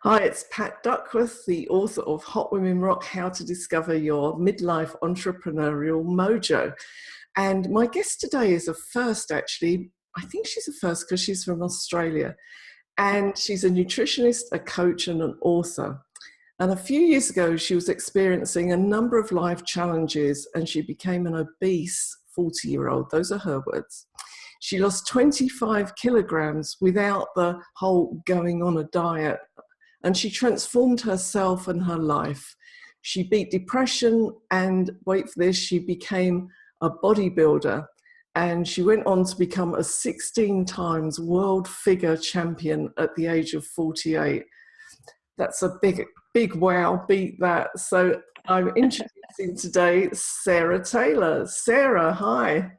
Hi, it's Pat Duckworth, the author of Hot Women Rock, How to Discover Your Midlife Entrepreneurial Mojo. And my guest today is a first, actually. I think she's a first because she's from Australia. And she's a nutritionist, a coach, and an author. And a few years ago, she was experiencing a number of life challenges and she became an obese 40-year-old. Those are her words. She lost 25 kilograms without the whole going on a diet. And she transformed herself and her life. She beat depression and, wait for this, she became a bodybuilder. And she went on to become a 16 times world figure champion at the age of 48. That's a big wow, beat that. So I'm introducing today Sarah Taylor. Sarah, hi.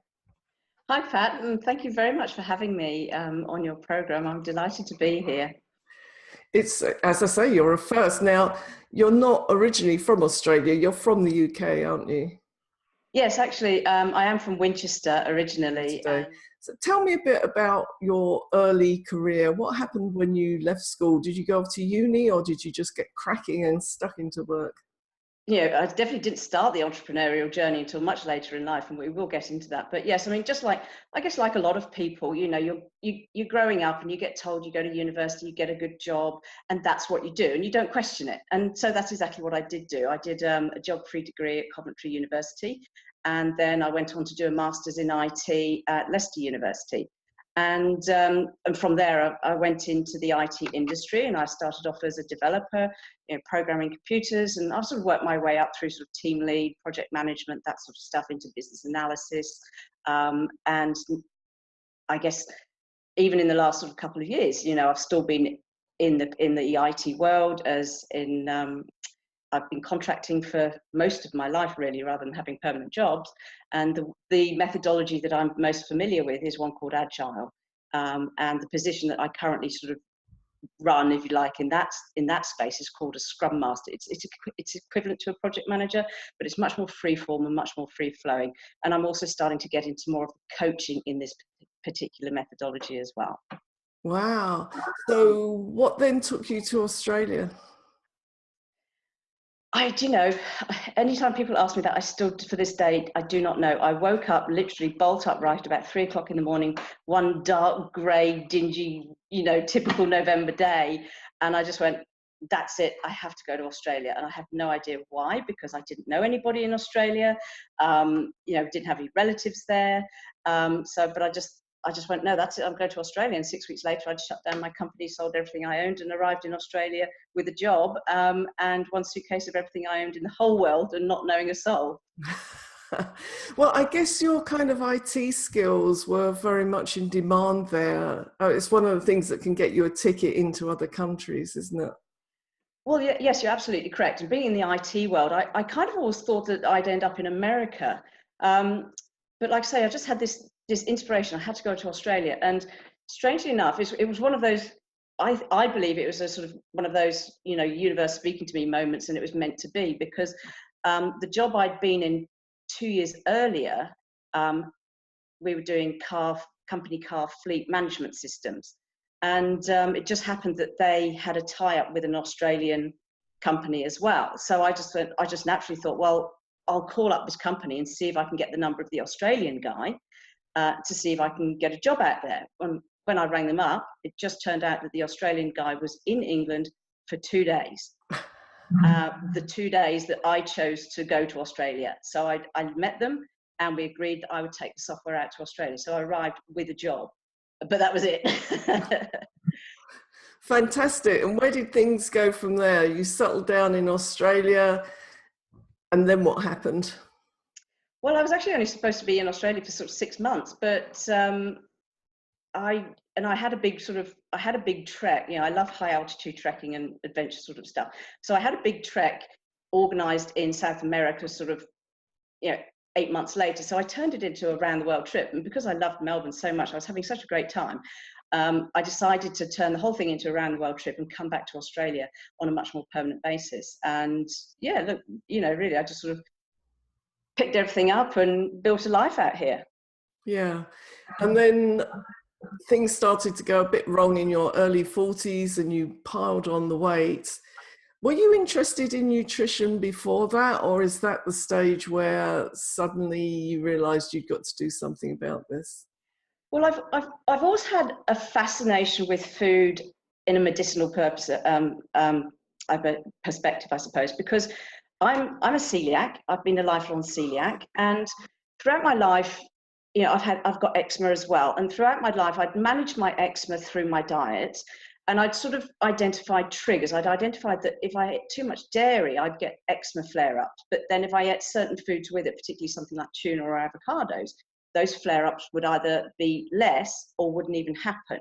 Hi, Pat, and thank you very much for having me on your program. I'm delighted to be here. It's, as I say, you're a first. Now, you're not originally from Australia. You're from the UK, aren't you? Yes, actually, I am from Winchester originally. So tell me a bit about your early career. What happened when you left school? Did you go off to uni or did you just get cracking and stuck into work? I definitely didn't start the entrepreneurial journey until much later in life, and we will get into that. But yes, I mean, I guess like a lot of people, you're growing up and you get told you go to university, you get a good job, and that's what you do, and you don't question it. And so that's exactly what I did do. I did a geography degree at Coventry University, and then I went on to do a master's in IT at Leicester University. And from there, I went into the IT industry, and I started off as a developer, programming computers, and I sort of worked my way up through sort of team lead, project management, that sort of stuff, into business analysis. And I guess even in the last sort of couple of years, I've still been in the IT world, as in I've been contracting for most of my life, really, rather than having permanent jobs. And the methodology that I'm most familiar with is one called Agile. And the position that I currently sort of run, if you like, in that space is called a Scrum Master. It's equivalent to a project manager, but it's much more free form and much more free flowing. And I'm also starting to get into more of the coaching in this particular methodology as well. Wow. So what then took you to Australia? Anytime people ask me that, I still, to this day, I do not know. I woke up literally bolt upright about 3 o'clock in the morning, one dark, grey, dingy, typical November day. And I just went, that's it. I have to go to Australia. And I have no idea why, because I didn't know anybody in Australia, didn't have any relatives there. But I just went, no, that's it. I'm going to Australia. And 6 weeks later, I'd shut down my company, sold everything I owned, and arrived in Australia with a job and one suitcase of everything I owned in the whole world, and not knowing a soul. Well, I guess your kind of IT skills were very much in demand there. It's one of the things that can get you a ticket into other countries, isn't it? Well, yes, you're absolutely correct. And being in the IT world, I kind of always thought that I'd end up in America. But like I say, I just had this inspiration. I had to go to Australia. And strangely enough, it was one of those, I believe it was a sort of one of those, universe speaking to me moments, and it was meant to be, because the job I'd been in 2 years earlier, we were doing company car fleet management systems. And it just happened that they had a tie-up with an Australian company as well. So I just naturally thought, well, I'll call up this company and see if I can get the number of the Australian guy to see if I can get a job out there. When I rang them up, it just turned out that the Australian guy was in England for 2 days. The 2 days that I chose to go to Australia. So I met them, and we agreed that I would take the software out to Australia. So I arrived with a job, but that was it. Fantastic. And where did things go from there? You settled down in Australia, and then what happened? Well, I was actually only supposed to be in Australia for sort of 6 months, but I had a big trek. I love high altitude trekking and adventure sort of stuff. So I had a big trek organized in South America, sort of, 8 months later. So I turned it into a round the world trip. And because I loved Melbourne so much, I was having such a great time. I decided to turn the whole thing into a round the world trip and come back to Australia on a much more permanent basis. And yeah, look, really, I just sort of picked everything up and built a life out here. Yeah. And then things started to go a bit wrong in your early 40s and you piled on the weight. Were you interested in nutrition before that, or is that the stage where suddenly you realized you'd got to do something about this? Well, I've always had a fascination with food in a medicinal purpose, perspective, I suppose, because I'm a celiac. I've been a lifelong celiac, and throughout my life, you know, I've got eczema as well. And throughout my life, I'd managed my eczema through my diet, and I'd sort of identified triggers. I'd identified that if I ate too much dairy, I'd get eczema flare-ups. But then if I ate certain foods with it, particularly something like tuna or avocados, those flare-ups would either be less or wouldn't even happen.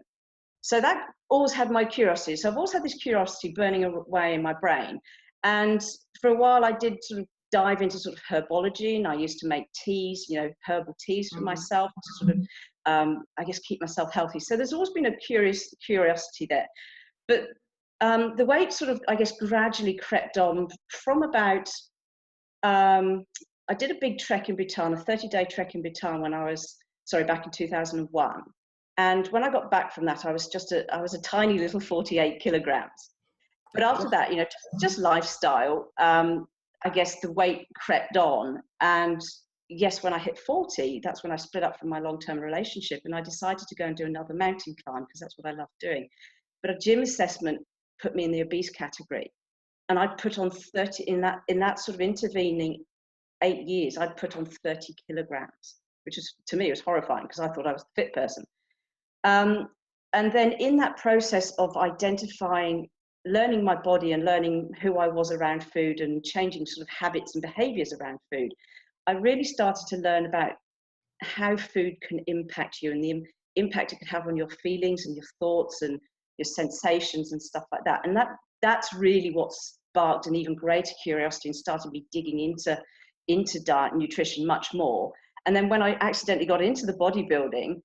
So that always had my curiosity. So I've always had this curiosity burning away in my brain. And for a while I did sort of dive into sort of herbology, and I used to make teas, you know, herbal teas for myself to sort of, I guess, keep myself healthy. So there's always been a curiosity there. But the weight sort of, I guess, gradually crept on from about, I did a big trek in Bhutan, a 30-day trek in Bhutan when I was, back in 2001. And when I got back from that, I was a tiny little 48 kilograms. But after that, you know, just lifestyle, I guess the weight crept on. And yes, when I hit 40, that's when I split up from my long-term relationship. And I decided to go and do another mountain climb because that's what I love doing. But a gym assessment put me in the obese category. And I put on 30, in that sort of intervening 8 years, I'd put on 30 kilograms, which is, to me, was horrifying because I thought I was the fit person. And then in that process of identifying, learning my body and learning who I was around food and changing sort of habits and behaviors around food, I really started to learn about how food can impact you and the impact it could have on your feelings and your thoughts and your sensations and stuff like that. And that's really what sparked an even greater curiosity and started me digging into diet and nutrition much more. And then when I accidentally got into the bodybuilding,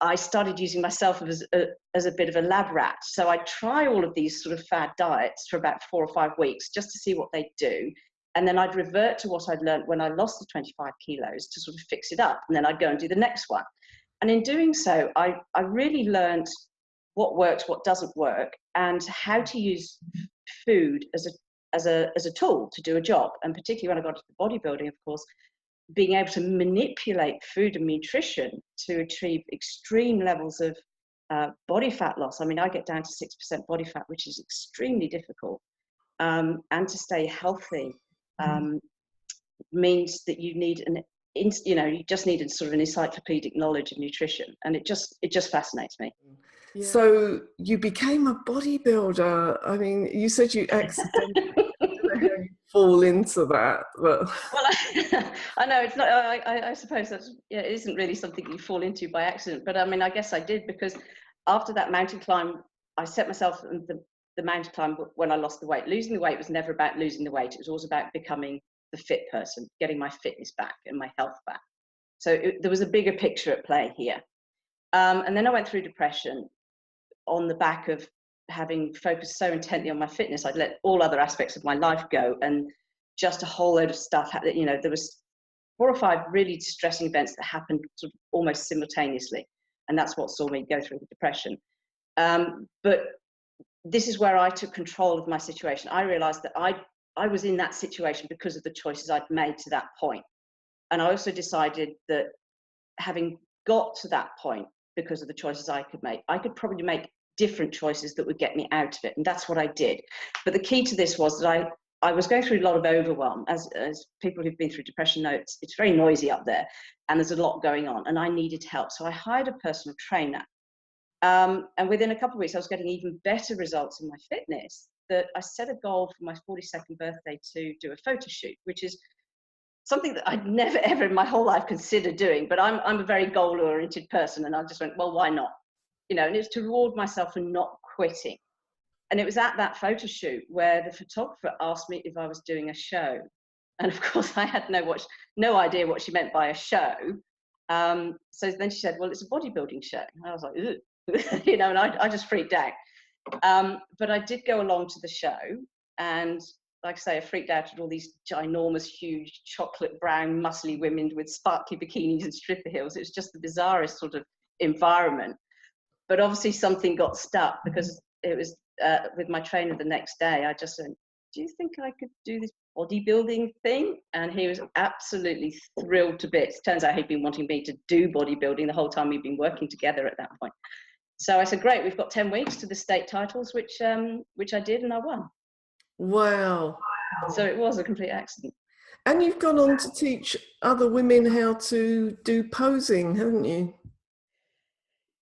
I started using myself as a bit of a lab rat. So I'd try all of these sort of fad diets for about 4 or 5 weeks just to see what they'd do. And then I'd revert to what I'd learned when I lost the 25 kilos to sort of fix it up. And then I'd go and do the next one. And in doing so, I really learned what works, what doesn't work, and how to use food as a tool to do a job. And particularly when I got to the bodybuilding, of course, being able to manipulate food and nutrition to achieve extreme levels of body fat loss. I mean, I get down to 6% body fat, which is extremely difficult. And to stay healthy means that you need you just need a sort of an encyclopedic knowledge of nutrition. And it just fascinates me. Yeah. So you became a bodybuilder. I mean, you said you accidentally fall into that, but well, I know it's not. I suppose that's, yeah, it isn't really something you fall into by accident. But I mean, I guess I did, because after that mountain climb, I set myself the mountain climb when I lost the weight. Losing the weight was never about losing the weight. It was always about becoming the fit person, getting my fitness back and my health back. So there was a bigger picture at play here. And then I went through depression on the back of having focused so intently on my fitness. I'd let all other aspects of my life go, and just a whole load of stuff. You know, there was 4 or 5 really distressing events that happened sort of almost simultaneously, and that's what saw me go through the depression. But this is where I took control of my situation. I realized that I was in that situation because of the choices I'd made to that point. And I also decided that having got to that point because of the choices I could make, I could probably make different choices that would get me out of it. And that's what I did. But the key to this was that I was going through a lot of overwhelm. As people who've been through depression know, it's very noisy up there and there's a lot going on, and I needed help. So I hired a personal trainer. And within a couple of weeks, I was getting even better results in my fitness, that I set a goal for my 42nd birthday to do a photo shoot, which is something that I'd never ever in my whole life considered doing. But I'm a very goal-oriented person, and I just went, well, why not? You know, and it's to reward myself for not quitting. And it was at that photo shoot where the photographer asked me if I was doing a show. And of course, I had no idea what she meant by a show. So then she said, well, it's a bodybuilding show. And I was like, ugh. You know, and I just freaked out. But I did go along to the show, and like I say, I freaked out at all these ginormous, huge, chocolate brown, muscly women with sparkly bikinis and stripper heels. It was just the bizarrest sort of environment. But obviously something got stuck, because it was with my trainer the next day. I just said, do you think I could do this bodybuilding thing? And he was absolutely thrilled to bits. Turns out he'd been wanting me to do bodybuilding the whole time we'd been working together at that point. So I said, great, we've got 10 weeks to the state titles, which I did, and I won. Wow. So it was a complete accident. And you've gone on to teach other women how to do posing, haven't you?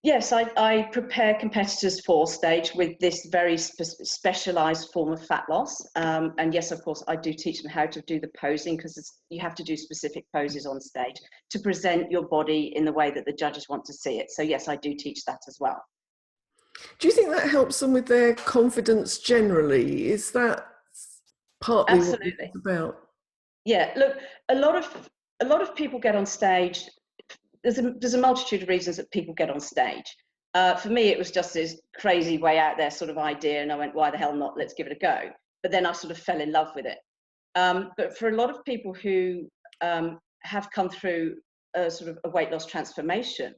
Yes, I prepare competitors for stage with this very specialized form of fat loss. And yes, of course, I do teach them how to do the posing, because you have to do specific poses on stage to present your body in the way that the judges want to see it. So yes, I do teach that as well. Do you think that helps them with their confidence generally? Is that partly Absolutely. what it's about? Yeah, look, a lot of people get on stage. There's a multitude of reasons that people get on stage. For me, it was just this crazy way out there sort of idea, and I went, why the hell not? Let's give it a go. But then I sort of fell in love with it. But for a lot of people who have come through a sort of a weight loss transformation,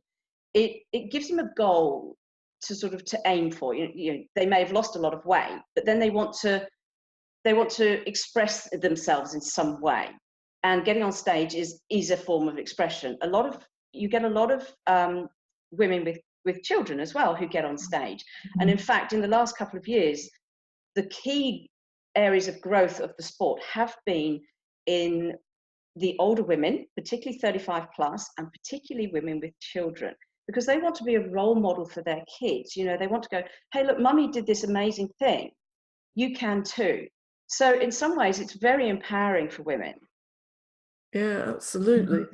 it gives them a goal to aim for. You know, they may have lost a lot of weight, but then they want to express themselves in some way. And getting on stage is a form of expression. You get a lot of women with children as well who get on stage. And in fact, in the last couple of years, the key areas of growth of the sport have been in the older women, particularly 35 plus, and particularly women with children, because they want to be a role model for their kids. You know, they want to go, hey, look, mummy did this amazing thing. You can too. So in some ways, it's very empowering for women. Yeah, absolutely.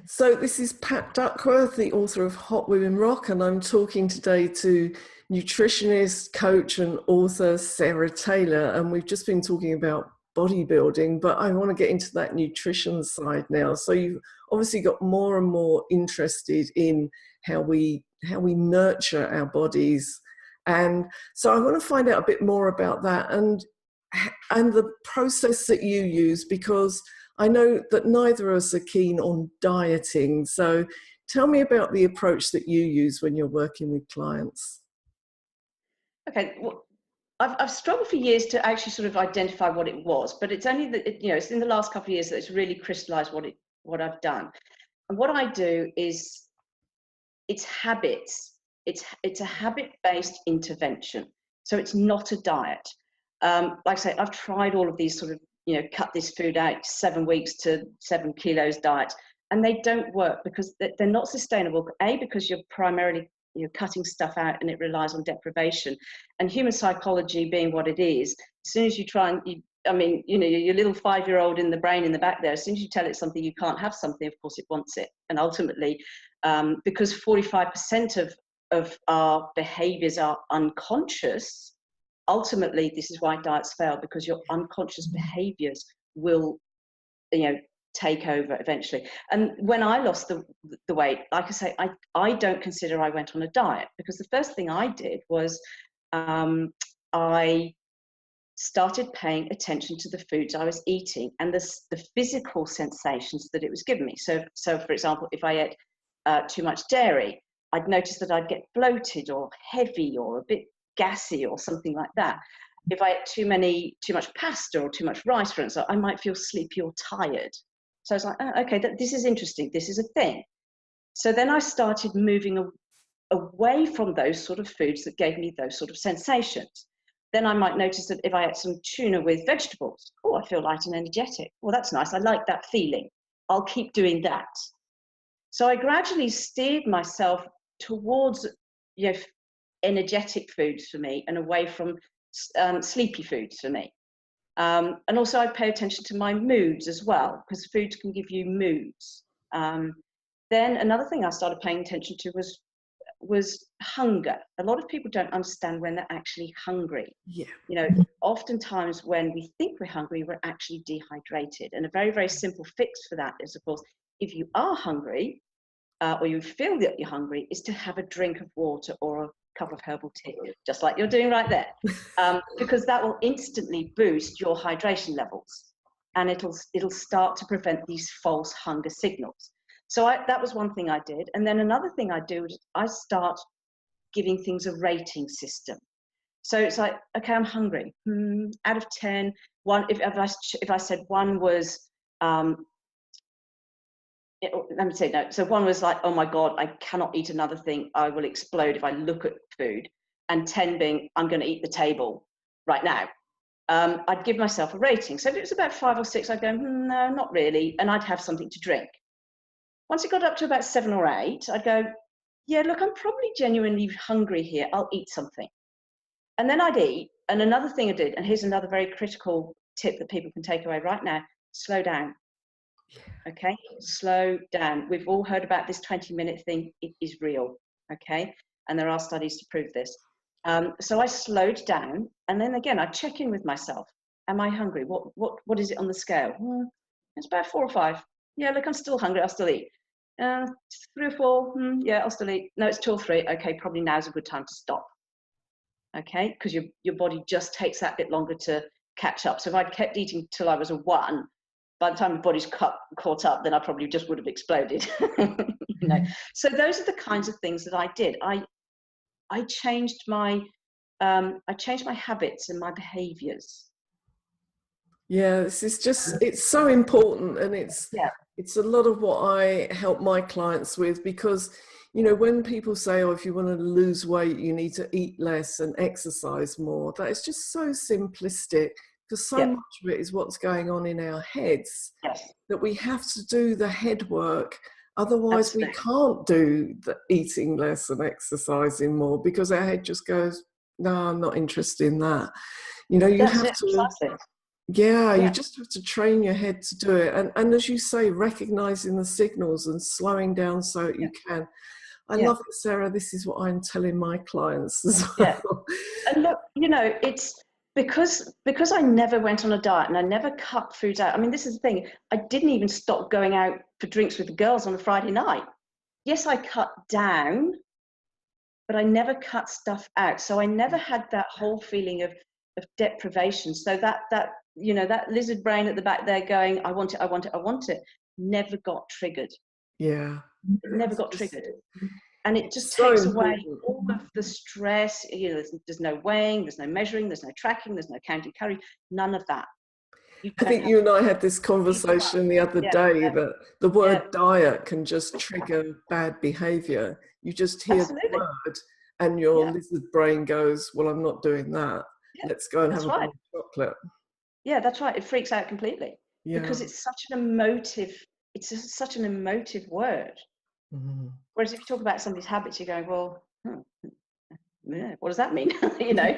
So this is Pat Duckworth, the author of Hot Women Rock, and I'm talking today to nutritionist, coach and author Sarah Taylor, and we've just been talking about bodybuilding, but I want to get into that nutrition side now. So you've obviously got more and more interested in how we nurture our bodies, and so I want to find out a bit more about that and the process that you use, because I know that neither of us are keen on dieting. So tell me about the approach that you use when you're working with clients. Okay, well, I've struggled for years to actually sort of identify what it was, but it's only that, it's in the last couple of years that it's really crystallized what I've done. And what I do is, it's habits. It's a habit-based intervention. So it's not a diet. Like I say, I've tried all of these sort of, cut this food out 7 weeks to 7 kilos diet, and they don't work because they're not sustainable. A, because you're primarily cutting stuff out and it relies on deprivation. And human psychology being what it is, as soon as you try and, your little 5-year-old in the brain in the back there, as soon as you tell it something you can't have something, of course it wants it. And ultimately, because 45% of our behaviors are unconscious, ultimately, this is why diets fail, because your unconscious behaviors will, take over eventually. And when I lost the weight, like I say, I don't consider I went on a diet, because the first thing I did was I started paying attention to the foods I was eating and the physical sensations that it was giving me. So for example, if I ate too much dairy, I'd notice that I'd get bloated or heavy or a bit gassy or something like that. If I ate too much pasta or too much rice, for instance, I might feel sleepy or tired. So I was like, oh, okay, this is interesting. This is a thing. So then I started moving away from those sort of foods that gave me those sort of sensations. Then I might notice that if I ate some tuna with vegetables, oh, I feel light and energetic. Well, that's nice. I like that feeling. I'll keep doing that. So I gradually steered myself towards energetic foods for me and away from sleepy foods for me. And also I pay attention to my moods as well, because foods can give you moods. Then another thing I started paying attention to was hunger. A lot of people don't understand when they're actually hungry. Yeah. Oftentimes when we think we're hungry, we're actually dehydrated. And a very, very simple fix for that is, of course, if you are hungry or you feel that you're hungry, is to have a drink of water or a cup of herbal tea, just like you're doing right there, because that will instantly boost your hydration levels, and it'll start to prevent these false hunger signals. So that was one thing I did. And then another thing I do is I start giving things a rating system. So it's like, okay, I'm hungry. Out of 10, if I said one was, let me say no. So one was like, oh my God, I cannot eat another thing. I will explode if I look at food. And 10 being, I'm going to eat the table right now. I'd give myself a rating. So if it was about 5 or 6, I'd go, no, not really. And I'd have something to drink. Once it got up to about 7 or 8, I'd go, yeah, look, I'm probably genuinely hungry here. I'll eat something. And then I'd eat. And another thing I did, and here's another very critical tip that people can take away right now, slow down. Okay, slow down. We've all heard about this 20-minute thing. It is real. Okay, and there are studies to prove this. So I slowed down, and then again, I check in with myself. Am I hungry? What is it on the scale? It's about 4 or 5. Yeah, look, I'm still hungry. I'll still eat. 3 or 4. Yeah, I'll still eat. No, it's 2 or 3. Okay, probably now's a good time to stop. Okay, because your body just takes that bit longer to catch up. So if I'd kept eating till I was a 1, by the time the body's caught up, then I probably just would have exploded. You know. So those are the kinds of things that I did. I changed my habits and my behaviors. Yeah, this is just, it's so important, and it's a lot of what I help my clients with, because, you know, when people say, oh, if you want to lose weight, you need to eat less and exercise more, that is just so simplistic, because so much of it is what's going on in our heads, that we have to do the head work. Otherwise, we can't do the eating less and exercising more, because our head just goes, no, I'm not interested in that. You know, you have to... Yeah, you just have to train your head to do it. And as you say, recognizing the signals and slowing down so that you can. I love it, Sarah. This is what I'm telling my clients as well. And look, you know, it's because I never went on a diet and I never cut foods out. I mean, this is the thing. I didn't even stop going out for drinks with the girls on a Friday night. Yes, I cut down, but I never cut stuff out. So I never had that whole feeling of deprivation. So that you know, that lizard brain at the back there going, I want it, never got triggered. Yeah. It never got triggered. And it just So takes important. away all of the stress. You know, there's no weighing, there's no measuring, there's no tracking, there's no counting calories, none of that. I think you and I had this conversation the other day that the word diet can just trigger bad behavior. You just hear the word and your lizard brain goes, well, I'm not doing that. Let's go and have a bowl of chocolate. Yeah, that's right. It freaks out completely because it's such an emotive, such an emotive word. Whereas if you talk about somebody's habits, you're going, well, what does that mean? You know,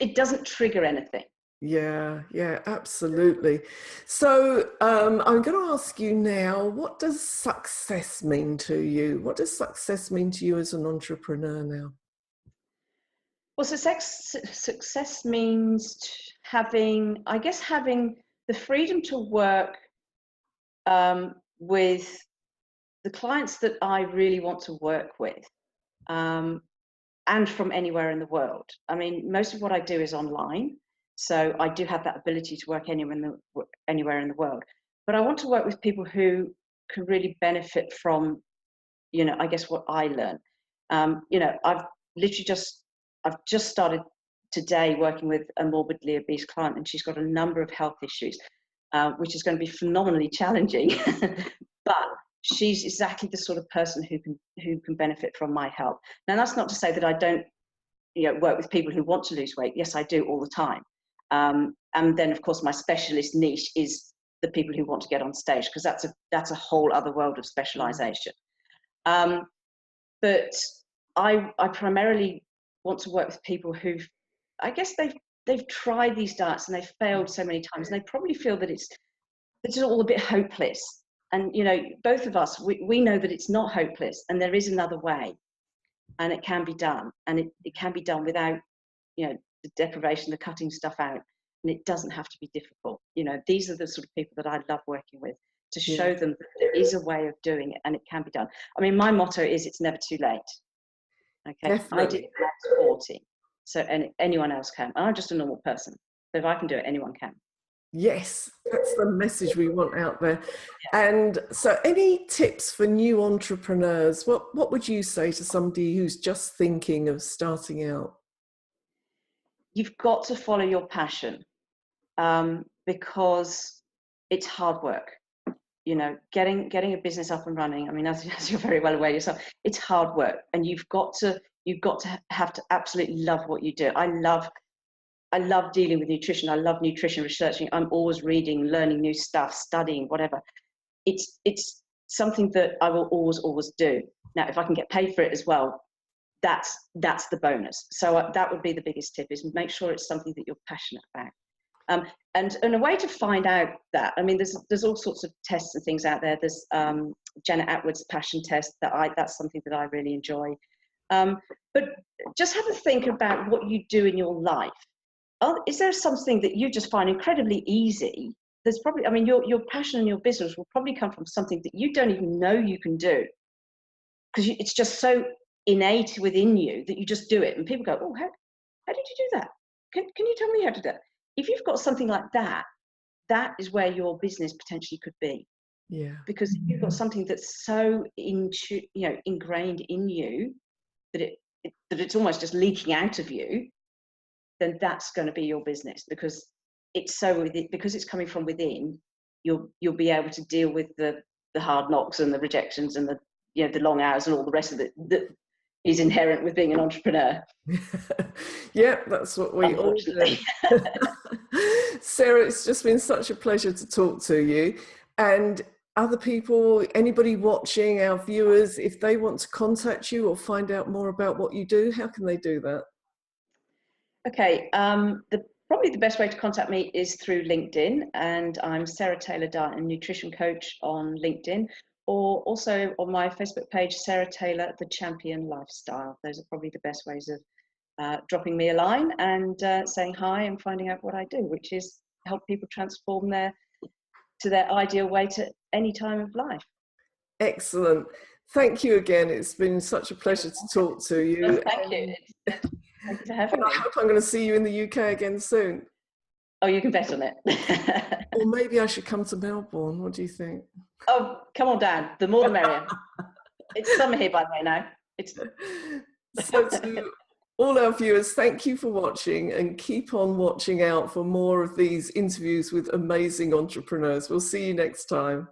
it doesn't trigger anything. Yeah, absolutely. So I'm going to ask you now, what does success mean to you? What does success mean to you as an entrepreneur now? Well, success means having the freedom to work with the clients that I really want to work with, and from anywhere in the world. I mean, most of what I do is online, so I do have that ability to work anywhere in the world. But I want to work with people who can really benefit from, you know, I guess what I learn. You know, I've just started today working with a morbidly obese client, and she's got a number of health issues, which is going to be phenomenally challenging. But she's exactly the sort of person who can benefit from my help. Now, that's not to say that I don't, you know, work with people who want to lose weight. Yes, I do all the time. And then, of course, my specialist niche is the people who want to get on stage, because that's a whole other world of specialization. But I primarily want to work with people who've, I guess they've tried these diets and they've failed so many times, and they probably feel that it's all a bit hopeless. And, you know, both of us, we know that it's not hopeless, and there is another way, and it can be done, and it can be done without, you know, the deprivation, the cutting stuff out, and it doesn't have to be difficult. You know, these are the sort of people that I love working with, to show them that there is a way of doing it and it can be done. I mean, my motto is it's never too late. Okay, definitely. I did it when I was 40, so anyone else can. And I'm just a normal person, so if I can do it, anyone can. Yes, that's the message we want out there. And so any tips for new entrepreneurs? What would you say to somebody who's just thinking of starting out? You've got to follow your passion, because it's hard work. You know, getting a business up and running. I mean, as you're very well aware yourself, it's hard work, and you've got to have to absolutely love what you do. I love dealing with nutrition. I love nutrition researching. I'm always reading, learning new stuff, studying, whatever. It's something that I will always do. Now, if I can get paid for it as well, that's the bonus. So that would be the biggest tip: is make sure it's something that you're passionate about. And a way to find out that, I mean, there's all sorts of tests and things out there. There's Janet Atwood's passion test that's something that I really enjoy. But just have a think about what you do in your life. Is there something that you just find incredibly easy? There's probably, I mean, your passion and your business will probably come from something that you don't even know you can do, because it's just so innate within you that you just do it. And people go, oh, how did you do that? Can you tell me how to do that? If you've got something like that, that is where your business potentially could be. Yeah. Because if you've got something that's so ingrained in you that it's almost just leaking out of you, then that's going to be your business, because it's coming from within. You'll be able to deal with the hard knocks and the rejections and the long hours and all the rest of it that is inherent with being an entrepreneur. Yeah, that's what we all do. Sarah, it's just been such a pleasure to talk to you. And other people, anybody watching, our viewers, if they want to contact you or find out more about what you do, how can they do that? Okay, probably the best way to contact me is through LinkedIn, and I'm Sarah Taylor, Diet and Nutrition Coach on LinkedIn, or also on my Facebook page, Sarah Taylor, The Champion Lifestyle. Those are probably the best ways of dropping me a line and saying hi and finding out what I do, which is help people transform to their ideal weight at any time of life. Excellent. Thank you again. It's been such a pleasure to talk to you. Well, thank you. Thank you for having me. I hope I'm going to see you in the UK again soon. Oh, you can bet on it. Or maybe I should come to Melbourne. What do you think? Oh, come on down. The more the merrier. It's summer here, by the way, now. So to all our viewers, thank you for watching, and keep on watching out for more of these interviews with amazing entrepreneurs. We'll see you next time.